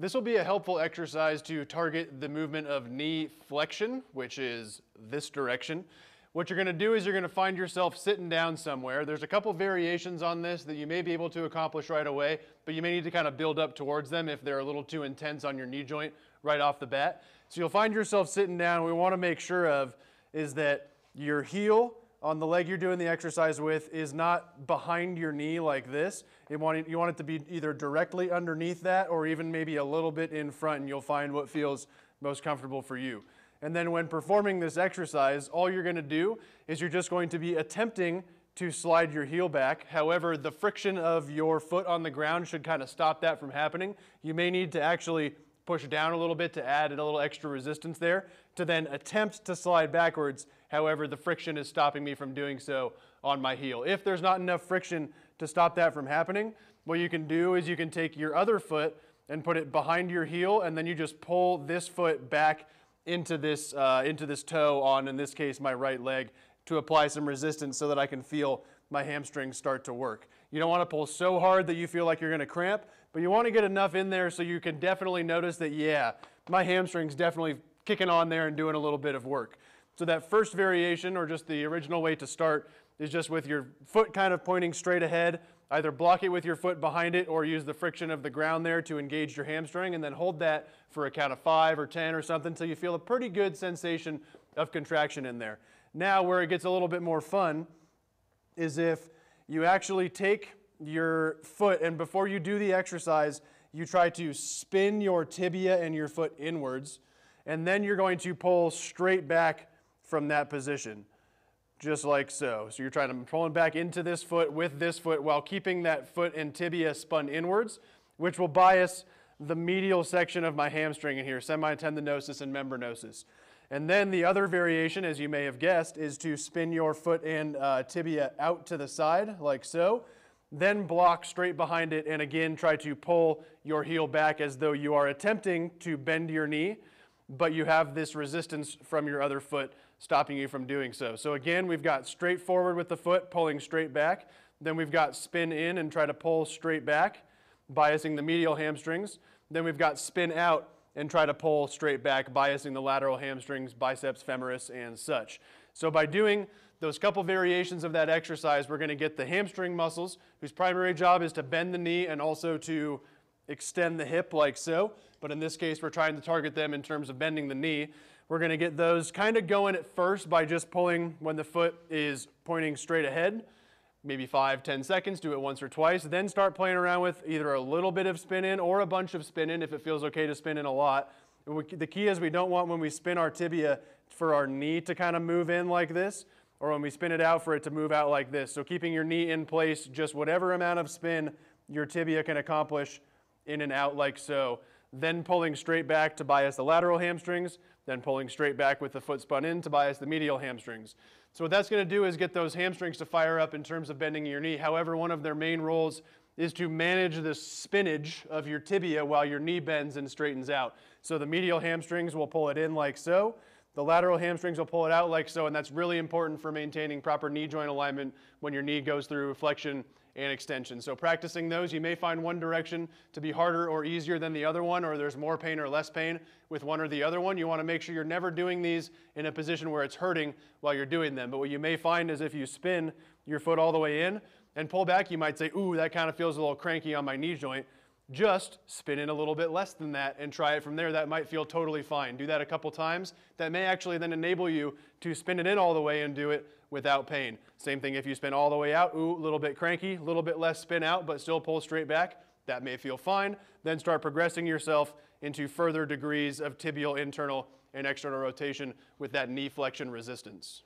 This will be a helpful exercise to target the movement of knee flexion, which is this direction. What you're going to do is you're going to find yourself sitting down somewhere. There's a couple variations on this that you may be able to accomplish right away, but you may need to kind of build up towards them if they're a little too intense on your knee joint right off the bat. So you'll find yourself sitting down. What we want to make sure of is that your heel on the leg you're doing the exercise with is not behind your knee like this. You want it to be either directly underneath that or even maybe a little bit in front, and you'll find what feels most comfortable for you. And then when performing this exercise, all you're going to do is you're just going to be attempting to slide your heel back. However, the friction of your foot on the ground should kind of stop that from happening. You may need to actually push down a little bit to add a little extra resistance there to then attempt to slide backwards. However, the friction is stopping me from doing so on my heel. If there's not enough friction to stop that from happening, what you can do is you can take your other foot and put it behind your heel, and then you just pull this foot back into this toe on, in this case, my right leg, to apply some resistance so that I can feel my hamstrings start to work. You don't want to pull so hard that you feel like you're going to cramp, but you want to get enough in there so you can definitely notice that, yeah, my hamstring's definitely kicking on there and doing a little bit of work. So that first variation, or just the original way to start, is just with your foot kind of pointing straight ahead. Either block it with your foot behind it or use the friction of the ground there to engage your hamstring, and then hold that for a count of 5 or 10 or something until you feel a pretty good sensation of contraction in there. Now, where it gets a little bit more fun is if you actually take your foot, and before you do the exercise, you try to spin your tibia and your foot inwards, and then you're going to pull straight back from that position, just like so. So you're trying to pull back into this foot with this foot while keeping that foot and tibia spun inwards, which will bias the medial section of my hamstring in here, semitendinosus and membranosus. And then the other variation, as you may have guessed, is to spin your foot and tibia out to the side, like so. Then block straight behind it, and again try to pull your heel back as though you are attempting to bend your knee, but you have this resistance from your other foot stopping you from doing so. So again, we've got straight forward with the foot, pulling straight back. Then we've got spin in and try to pull straight back, biasing the medial hamstrings. Then we've got spin out and try to pull straight back, biasing the lateral hamstrings, biceps, femoris, and such. So by doing those couple variations of that exercise, we're going to get the hamstring muscles, whose primary job is to bend the knee and also to extend the hip like so. But in this case, we're trying to target them in terms of bending the knee. We're going to get those kind of going at first by just pulling when the foot is pointing straight ahead, maybe 5-10 seconds, do it once or twice, then start playing around with either a little bit of spin in or a bunch of spin in if it feels okay to spin in a lot. The key is we don't want, when we spin our tibia, for our knee to kind of move in like this, or when we spin it out, for it to move out like this. So keeping your knee in place, just whatever amount of spin your tibia can accomplish in and out like so. Then pulling straight back to bias the lateral hamstrings, then pulling straight back with the foot spun in to bias the medial hamstrings. So what that's going to do is get those hamstrings to fire up in terms of bending your knee. However, one of their main roles is to manage the spinach of your tibia while your knee bends and straightens out. So the medial hamstrings will pull it in like so. The lateral hamstrings will pull it out like so, and that's really important for maintaining proper knee joint alignment when your knee goes through flexion and extension. So practicing those, you may find one direction to be harder or easier than the other one, or there's more pain or less pain with one or the other one. You want to make sure you're never doing these in a position where it's hurting while you're doing them. But what you may find is if you spin your foot all the way in and pull back, you might say, ooh, that kind of feels a little cranky on my knee joint. Just spin in a little bit less than that and try it from there. That might feel totally fine. Do that a couple times. That may actually then enable you to spin it in all the way and do it without pain. Same thing if you spin all the way out, ooh, a little bit cranky, a little bit less spin out, but still pull straight back. That may feel fine. Then start progressing yourself into further degrees of tibial internal and external rotation with that knee flexion resistance.